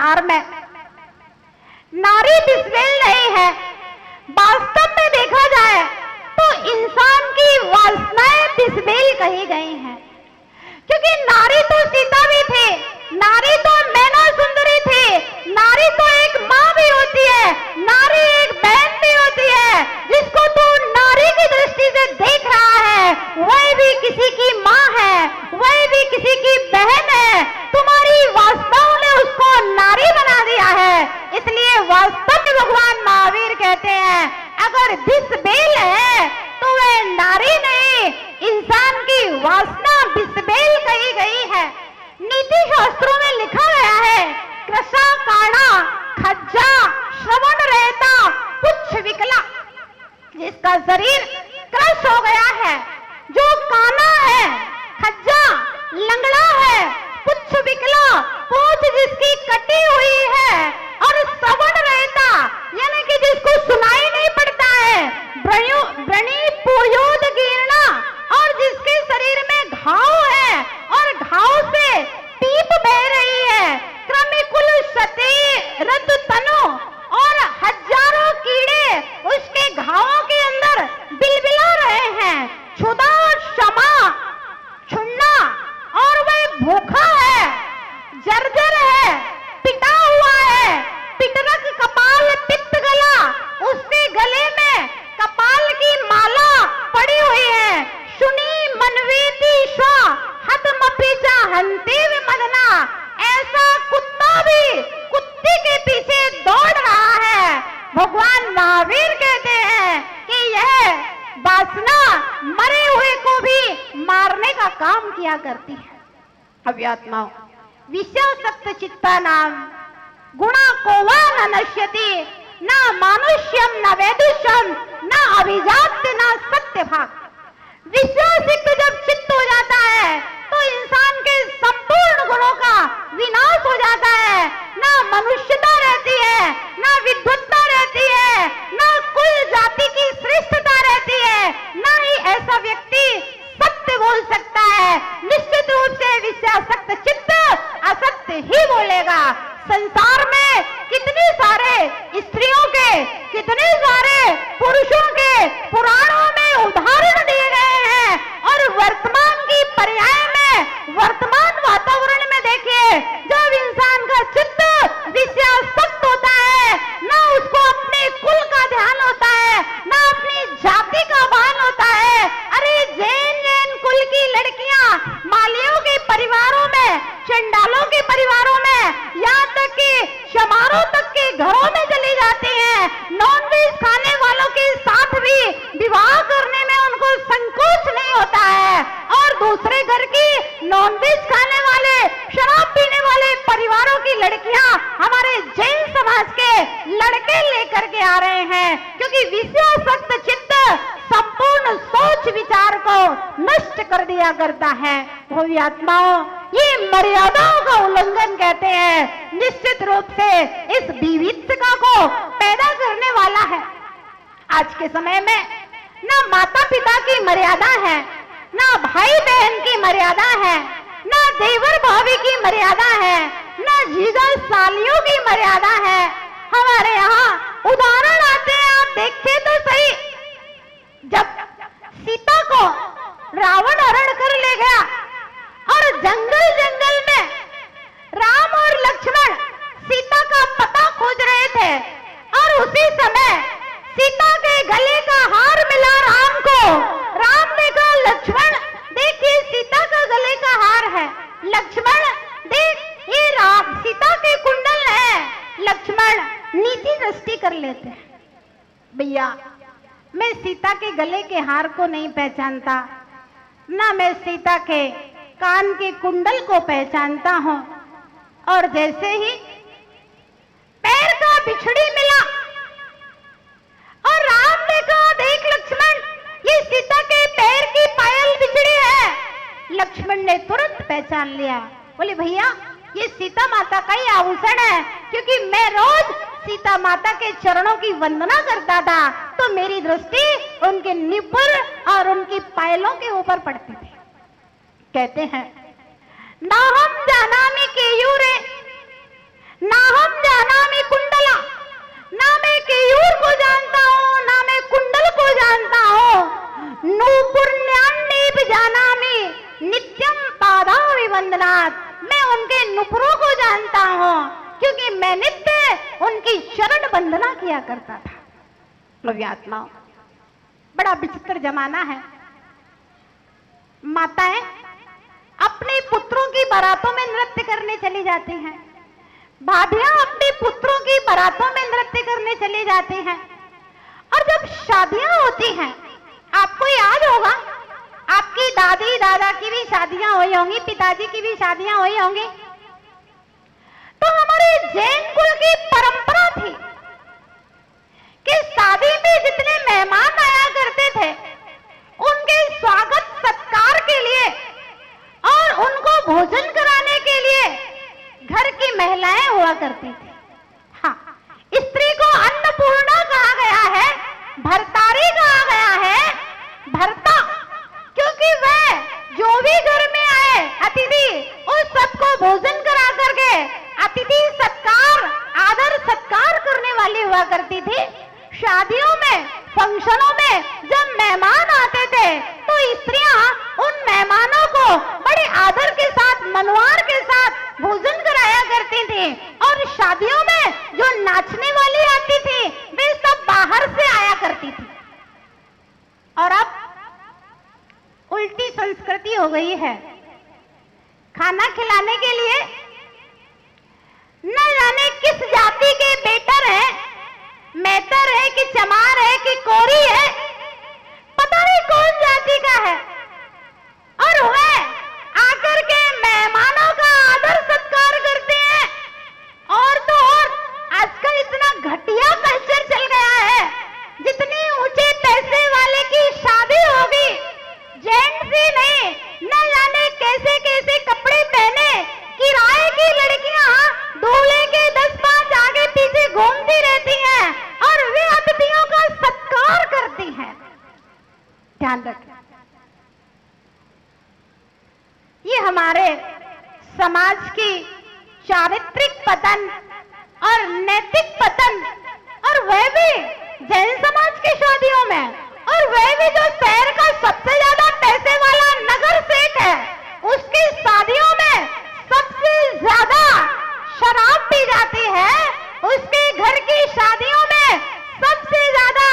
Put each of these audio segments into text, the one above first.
संसार में नारी बिस्मिल नहीं है। वास्तव में देखा जाए तो इंसान की वासनाएं बिस्मिल कही गई हैं, क्योंकि नारी तो सीता भी थी, नारी तो मैना सुंदरी थी, नारी तो एक माँ भी होती है, नारी एक बहन भी होती है। जिसको तू नारी की दृष्टि से देख रहा है वह भी किसी की माँ है, वह भी किसी की बहन है। तुम्हारी वासनाओं ने उसको नारी बना दिया है। इसलिए वास्तव में भगवान महावीर कहते हैं अगर बिस्बेल है तो वह नारी नहीं, इंसान की वासना बिस्बेल कही गई है। नीति शास्त्रों में लिखा गया है कृषा काणा खज्जा श्रवण रहता पुच्छ विकला, जिसका शरीर क्रश हो गया है, जो काना है, खज्जा लंगड़ा है, पुच्छ विकला पूंछ जिसकी कटी हुई है, और श्रवण रहता यानी कि जिसको सुनाई नहीं पड़ता है, व्रणी पुयोद गिरना, और जिसके शरीर में घाव है और घाव से पीप बह रही है, क्रमिकुल सती रत तनु, और हजारों कीड़े उसके घावों के अंदर बिलबिला रहे हैं, क्षुधा क्षमा छुन्ना, और वह भूखा है, जर्जर है, पिटा हुआ है, पिटरक कपाल पित्त गला, उसके गले में कपाल की माला पड़ी हुई है, सुनी मनवेती स्वा हतमपीचा हंते विमदना, ऐसा कुत्ता भी कुत्ते के पीछे दौड़ रहा है। भगवान महावीर कहते हैं कि यह वासना मरे हुए को भी मारने का काम किया करती है। अव्यात्माओं विषयासक्त चित्ता नाम गुणा कोवा न नश्यति, न मानुष्यम न वैदुष्यम न अभिजात न सत्य भाग। विषयासक्त जब चित्त हो जाता है तो इंसान के संपूर्ण गुणों का विनाश हो जाता है, ना मनुष्यता रहती है, ना विद्वत्ता रहती है, ना कुल जाति की श्रेष्ठता रहती है, ना ही ऐसा व्यक्ति सत्य बोल सकता है। निश्चित रूप से विषयासक्त चित्त असत्य ही बोलेगा। संसार में कितने सारे स्त्रियों के, कितने सारे पुरुषों के पुराणों में उदाहरण दिए गए हैं, और वर्तमान की पर्याय में वर्तमान वातावरण में देखिए, जब इंसान का चित्त विषयासक्त होता है, ना उसको अपने कुल का ध्यान होता है, ना अपनी जाति का भान होता है। अरे जैन कुल की लड़कियां मालियों के परिवारों में, चंडालों के परिवारों में, यहाँ तक कि समारोह तक के घरों में चली जाती हैं। नॉनवेज खाने वालों के साथ भी विवाह करने में उनको संकोच नहीं होता है, और दूसरे घर की नॉनवेज खाने वाले, शराब पीने वाले परिवारों की लड़कियां हमारे जैन समाज के लड़के लेकर के आ रहे हैं, क्योंकि विषयासक्त चित्त संपूर्ण सोच विचार को नष्ट कर दिया करता है। वो आत्माओं ये मर्यादाओं का उल्लंघन कहते हैं। निश्चित रूप से इस विविधता को पैदा करने वाला है। आज के समय में ना माता पिता की मर्यादा है, ना भाई बहन की मर्यादा है, ना देवर भाभी की मर्यादा है, ना जीजा सालियों की मर्यादा है। हमारे यहाँ उदाहरण आते हैं, आप देखिए तो सही। जब सीता को रावण हरण कर ले गया और जंगल जंगल में राम और लक्ष्मण सीता का पता खोज रहे थे, और उसी समय सीता के गले का हार मिला राम को। राम ने कहा लक्ष्मण देखिए सीता का गले का हार है। लक्ष्मण देख ये राम सीता के कुंडल है। लक्ष्मण नीति दृष्टि कर लेते हैं, भैया मैं सीता के गले के हार को नहीं पहचानता, ना मैं सीता के कान के कुंडल को पहचानता हूं। और जैसे ही पैर का बिछड़ी मिला और राम ने कहा देख लक्ष्मण ये सीता के पैर की पायल बिछड़ी है। लक्ष्मण ने तुरंत पहचान लिया, बोले भैया ये सीता माता का ही आभूषण है, क्योंकि मैं रोज सीता माता के चरणों की वंदना करता था, तो मेरी दृष्टि उनके निपुर और उनकी पायलों के ऊपर पड़ती थी। कहते हैं ना हम जानामी केयूरे, ना हम नूपुर्ण्यान्नीप जानामि नित्यम पादाभिवंदनात्। मैं उनके नुपुरों को जानता हूं क्योंकि मैं नित्य उनकी शरण वंदना किया करता था। आत्माओं, बड़ा विचित्र जमाना है। माताएं अपने पुत्रों की बारातों में नृत्य करने चली जाती हैं, भाभियां अपने पुत्रों की बारातों में नृत्य करने चली जाती हैं। और जब शादियां होती हैं, आपको याद होगा आपकी दादी दादा की भी शादियां हुई होंगी, पिताजी की भी शादियां हुई होंगी। तो हमारे जैन कुल की परंपरा थी कि शादी में जितने मेहमान आया करते थे उनके स्वागत सत्कार के लिए और उनको भोजन कराने के लिए घर की महिलाएं हुआ करती थी। हाँ, स्त्री को अन्नपूर्णा कहा गया है, भरतारी कहा गया है, भरता, क्योंकि वह जो भी घर में आए अतिथि उस सबको भोजन करा करके अतिथि सत्कार, आदर सत्कार करने वाली हुआ करती थी। शादियों में, फंक्शनों में जब मेहमान आते थे तो स्त्रियां उन मेहमानों को बड़े आदर के साथ, मनवार के साथ भोजन कराया करती थी। और शादियों में जो नाचने वाली आती थी वे सब बाहर से आया करती थी। और अब उल्टी संस्कृति हो गई है। खाना खिलाने के लिए न जाने किस जाति के बेटर है, मेहतर है कि चमार है कि कोरी है, पता नहीं कौन जाति का है, और वह आकर के मेहमानों का आदर सत्कार करते हैं। और तो और आजकल इतना घटिया कल्चर चल गया है, जितनी ऊंचे पैसे वाले की शादी होगी, जेंट्स ही नहीं, न जाने कैसे कैसे कपड़े पहने किराए की लड़कियां दूल्हे के 10-5 आगे पीछे घूमती रहती हैं और वे अतिथियों का सत्कार करती हैं। ध्यान रखें, ये हमारे समाज की चारित्रिक पतन और नैतिक पतन, और वह भी जैन समाज की शादियों में, और वह भी जो शहर का सबसे ज्यादा पैसे वाला नगर सेठ है उसकी शादियों में सबसे ज्यादा शराब पी जाती है, उसके घर की शादियों में सबसे ज्यादा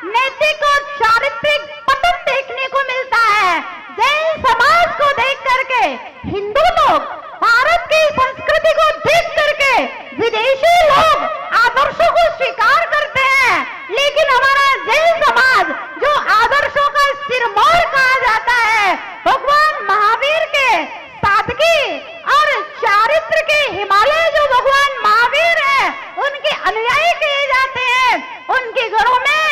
नैतिक और चारित्रिक पतन देखने को मिलता है। जैन समाज को देख करके हिंदू लोग, भारत की संस्कृति को देख करके विदेशी लोग आदर्शों को स्वीकार करते हैं, लेकिन हमारा जैन समाज जो आदर्शों का सिरमौर कहा जाता है, भगवान महावीर के सादगी और चारित्र के हिमालय जो भगवान महावीर है उनके अनुयायी कहे जाते हैं, उनके घरों में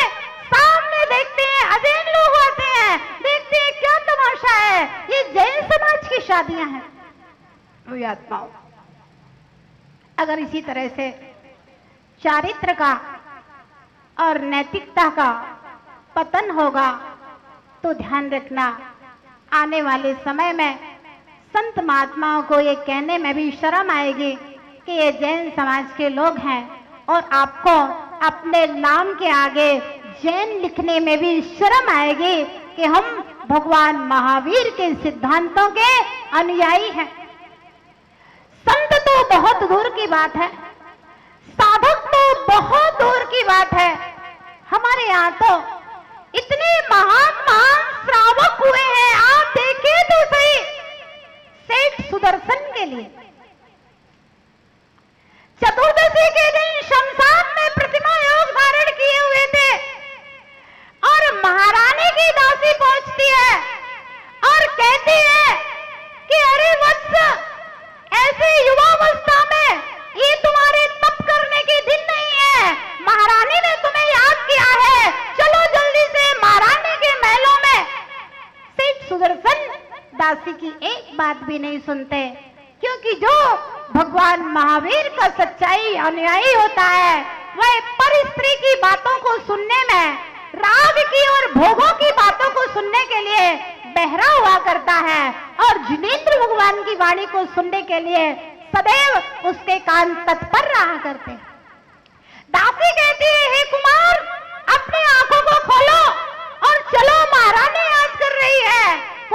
सामने देखते हैं अजैन लोग आते हैं, देखते हैं क्या तमाशा है, ये जैन समाज की शादियां हैं। वो आत्माओं, अगर इसी तरह से चारित्र का और नैतिकता का पतन होगा तो ध्यान रखना, आने वाले समय में संत महात्माओं को ये कहने में भी शर्म आएगी कि ये जैन समाज के लोग हैं, और आपको अपने नाम के आगे जैन लिखने में भी शर्म आएगी कि हम भगवान महावीर के सिद्धांतों के अनुयायी हैं। संत तो बहुत दूर की बात है, साधक तो बहुत दूर की बात है। हमारे यहाँ तो इतने महान महान श्रावक हुए हैं, आप देखिए तो सही। सेठ सुदर्शन के लिए चतुर्दशी के दिन शमशान में प्रतिमा योग धारण किए हुए थे, और महारानी की दासी पहुंचती है और कहती है कि अरे वत्स, ऐसे युवावस्था में ये तुम्हारे तप करने के दिन नहीं है, महारानी ने तुम्हें याद किया है, चलो जल्दी से महारानी के महलों में। सेठ सुदर्शन दासी की एक बात भी नहीं सुनते, क्योंकि जो भगवान महावीर का सच्चाई अनुयायी होता है वह पर स्त्री की बातों को सुनने में, राग की और भोगों की बातों को सुनने के लिए बहरा हुआ करता है, और जिनेंद्र भगवान की वाणी को सुनने के लिए सदैव उसके कान तत्पर रहा करते। दासी कहती है, हे कुमार, अपनी आंखों को खोलो और चलो महारानी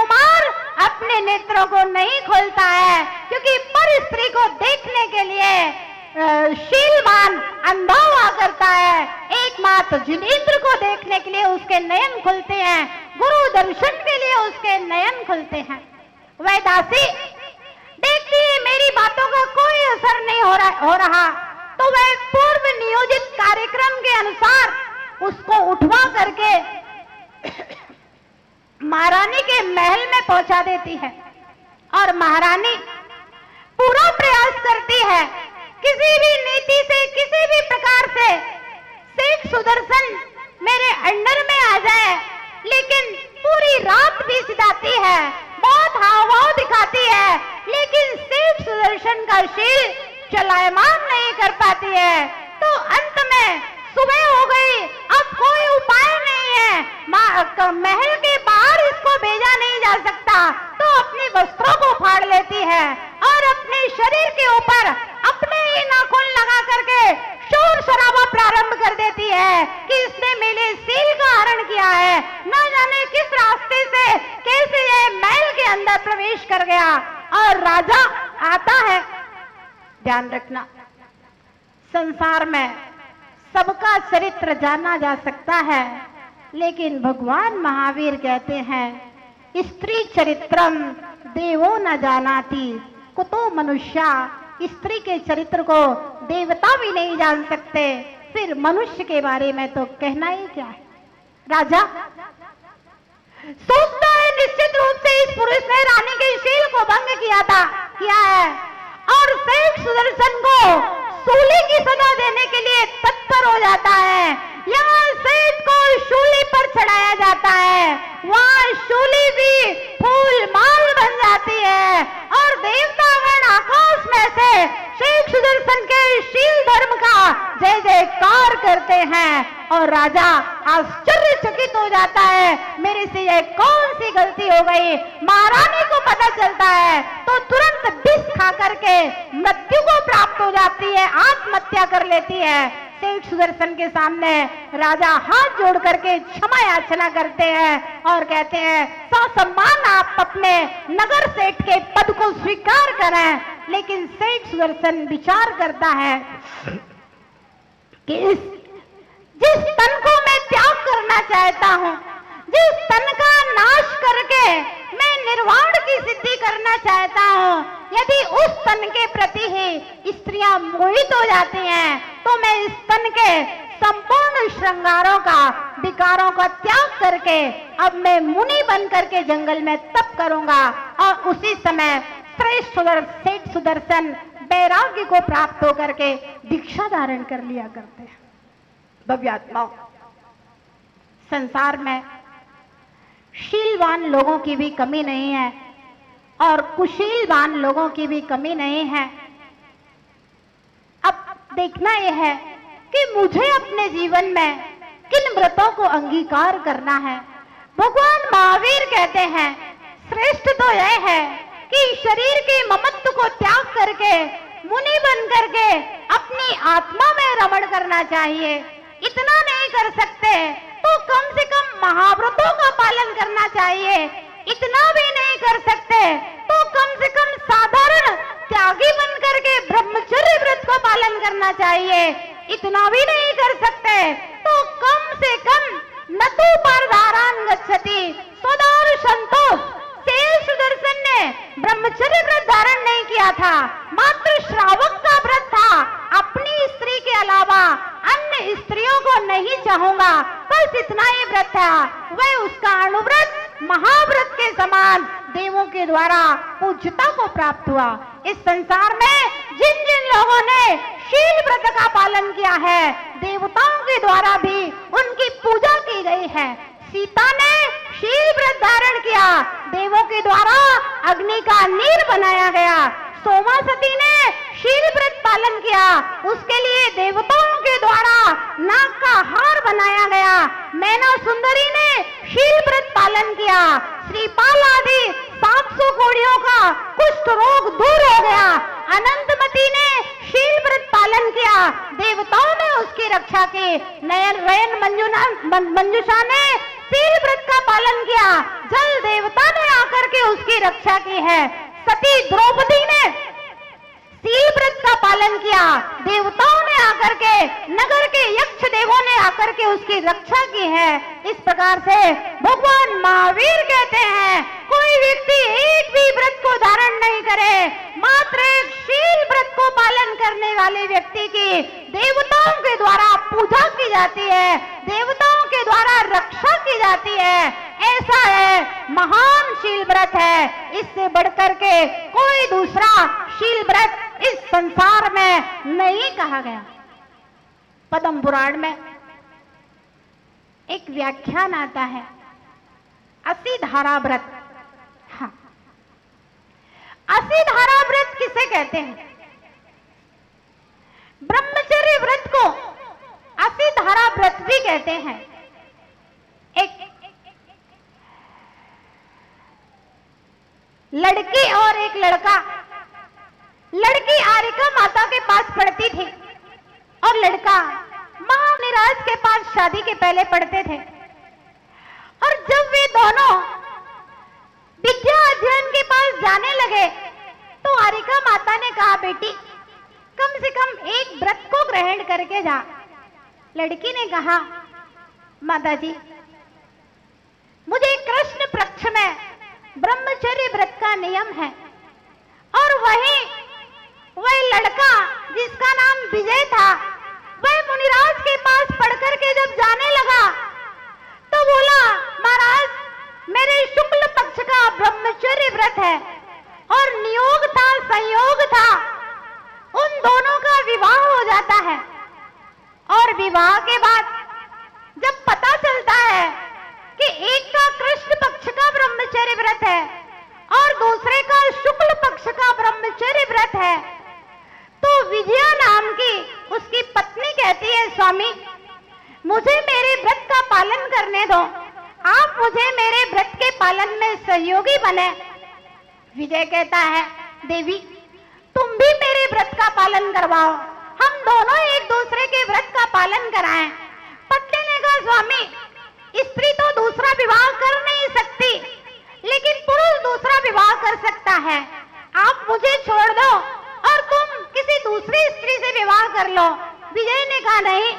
राजकुमार अपने नेत्रों को नहीं खोलता है, क्योंकि पर स्त्री को देखने के लिए शीलवान अंधा हुआ करता है। एकमात्र जिनेंद्र को देखने के लिए उसके नयन खुलते हैं, गुरु दर्शन के लिए उसके नयन खुलते हैं। वह दासी देखती है मेरी बातों का कोई असर नहीं हो रहा, तो वह पूर्व नियोजित कार्यक्रम के अनुसार उसको उठवा करके महारानी के महल में पहुंचा देती है। और महारानी पूरा प्रयास करती है किसी भी नीति से, किसी भी प्रकार से सेठ सुदर्शन मेरे अंडर में आ जाए, लेकिन पूरी रात बीत जाती है, बहुत हाव-भाव दिखाती है, लेकिन सेठ सुदर्शन का शील चलायमान नहीं कर पाती है। तो अंत में सुबह हो गई, अब कोई उपाय नहीं है, महल के बाहर इसको भेजा नहीं जा सकता, तो अपने वस्त्रों को फाड़ लेती है और अपने शरीर के ऊपर अपने ही नाखून लगा करके शोर शराबा प्रारंभ कर देती है कि इसने मेरे शील का हरण किया है, न जाने किस रास्ते से कैसे ये महल के अंदर प्रवेश कर गया। और राजा आता है। ध्यान रखना, संसार में सबका चरित्र जाना जा सकता है, लेकिन भगवान महावीर कहते हैं स्त्री चरित्रम देवो न जानाति, कुतो मनुष्या, स्त्री के चरित्र को देवता भी नहीं जान सकते, फिर मनुष्य के बारे में तो कहना ही क्या है। राजा सोचता है निश्चित रूप से इस पुरुष ने रानी के शील को भंग किया है और सेठ सुदर्शन को सूली की सजा देने के लिए तत्पर हो जाता है। यहाँ सेठ को शूली पर चढ़ाया जाता है, वहाँ शूली भी फूल माल बन जाती है और देवतागण आकाश में से सेठ सुदर्शन के शील धर्म का जय जयकार करते हैं। और राजा आश्चर्यचकित हो जाता है, मेरे से यह कौन सी गलती हो गई। महारानी को पता चलता है तो तुरंत विष खा करके मृत्यु को प्राप्त हो जाती है, आत्महत्या कर लेती है। सेठ सुदर्शन के सामने राजा हाथ जोड़ करके क्षमा याचना करते हैं और कहते हैं ससम्मान आप अपने नगर सेठ के पद को स्वीकार करें। लेकिन सेठ सुदर्शन विचार करता है कि जिस तन को मैं त्याग करना चाहता हूं, जिस तन का नाश करके मैं निर्वाण की सिद्धि करना चाहता हूं, यदि उस तन के प्रति ही स्त्रियां मोहित हो जाती हैं, तो मैं इस तन के संपूर्ण श्रृंगारों का, विकारों का त्याग करके अब मैं मुनि बन करके जंगल में तप करूंगा। और उसी समय श्रेष्ठ सेठ सुदर्शन वैराग्य को प्राप्त होकर के दीक्षा धारण कर लिया करते हैं। भव्यात्माओं, संसार में शीलवान लोगों की भी कमी नहीं है और कुशीलवान लोगों की भी कमी नहीं है। अब देखना यह है कि मुझे अपने जीवन में किन व्रतों को अंगीकार करना है। भगवान महावीर कहते हैं श्रेष्ठ तो यह है कि शरीर के ममत्व को त्याग करके मुनि बन करके अपनी आत्मा में रमण करना चाहिए। इतना नहीं कर सकते तो कम से कम महाव्रतों का पालन करना चाहिए। इतना भी नहीं कर सकते तो कम से कम साधारण त्यागी बन करके ब्रह्मचर्य व्रत को पालन करना चाहिए। इतना भी नहीं कर सकते तो कम से कम नतु परधारान गच्छति स्वदार संतोष। सेठ सुदर्शन ने ब्रह्मचर्य व्रत धारण नहीं किया था, मात्र श्रावक का व्रत था। अपनी स्त्री के अलावा अन्य स्त्रियों को नहीं चाहूंगा, बस इतना ही व्रत था। वह उसका अनुव्रत महाव्रत के समान देवों के द्वारा पूज्यता को प्राप्त हुआ। इस संसार में जिन जिन लोगों ने शील व्रत का पालन किया है, देवताओं के द्वारा भी उनकी पूजा की गई है। सीता ने शील व्रत धारण किया, देवों के द्वारा अग्नि का नीर बनाया गया। सोमासती ने शील व्रत पालन किया, उसके लिए देवताओं के द्वारा नाग का हार बनाया गया। मैना सुंदरी ने शील व्रत पालन किया, श्रीपाल आदि 700 घोड़ियों का कुष्ठ रोग दूर हो गया। अनंतमती ने शील व्रत पालन किया, देवताओं ने उसकी रक्षा की। नयन मंजुषा ने शील व्रत का पालन किया, जल देवता ने आकर के उसकी रक्षा की है। सती द्रौपदी ने शील व्रत का पालन किया, देवताओं ने आकर के, नगर के यक्ष देवों ने आकर के उसकी रक्षा की है। इस प्रकार से भगवान महावीर कहते हैं, कोई व्यक्ति एक भी व्रत को धारण नहीं करे, मात्र एक शील व्रत को पालन करने वाले व्यक्ति की देवताओं के द्वारा पूजा की जाती है, देवताओं के द्वारा रक्षा की जाती है। ऐसा है, महान शील व्रत है। इससे बढ़कर के कोई दूसरा शील व्रत इस संसार में नहीं कहा गया। पद्म पुराण में एक व्याख्यान आता है, 80 धारा व्रत। हाँ, 80 धारा व्रत किसे कहते हैं? ब्रह्मचर्य व्रत को 80 धारा व्रत भी कहते हैं। एक लड़की और एक लड़का, लड़की आरिका माता के पास पढ़ती थी और लड़का महानिराज के पास शादी के पहले पढ़ते थे। और जब वे दोनों विद्या अध्ययन के पास जाने लगे तो आरिका माता ने कहा, बेटी कम से कम एक व्रत को ग्रहण करके जा। लड़की ने कहा, माताजी मुझे कृष्ण पक्ष में ब्रह्मचर्य व्रत का नियम है। और वह लड़का जिसका नाम विजय था, वह मुनिराज के पास पढ़कर के जब जाने लगा तो बोला, महाराज मेरे शुक्ल पक्ष का ब्रह्मचर्य व्रत है और नियोग था, संयोग था, उन दोनों का विवाह हो जाता है। और विवाह के बाद जब पता चलता है कि एक का कृष्ण पक्ष का ब्रह्मचर्य व्रत है और दूसरे का शुक्ल पक्ष का ब्रह्मचर्य व्रत है, तो विजया नाम की उसकी पत्नी कहती है, स्वामी मुझे मेरे व्रत का पालन करने दो, आप मुझे मेरे व्रत के पालन में सहयोगी बने। विजय कहता है, देवी तुम भी मेरे व्रत का पालन करवाओ, हम दोनों एक दूसरे के व्रत का पालन कराएं। पत्नी ने कहा, स्वामी स्त्री तो दूसरा विवाह कर नहीं सकती, लेकिन पुरुष दूसरा विवाह कर सकता है। आप मुझे छोड़ दो और तुम किसी दूसरी स्त्री से विवाह कर लो। विजय ने कहा, नहीं,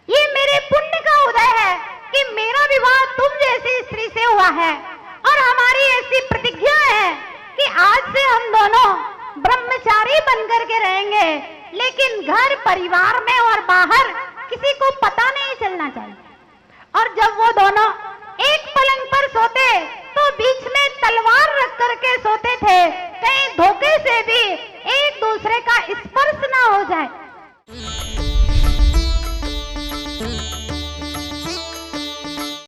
ये मेरे पुण्य का उदय है कि मेरा विवाह तुम जैसी स्त्री से हुआ है और हमारी ऐसी प्रतिज्ञा है कि आज से हम दोनों ब्रह्मचारी बनकर के रहेंगे, लेकिन घर परिवार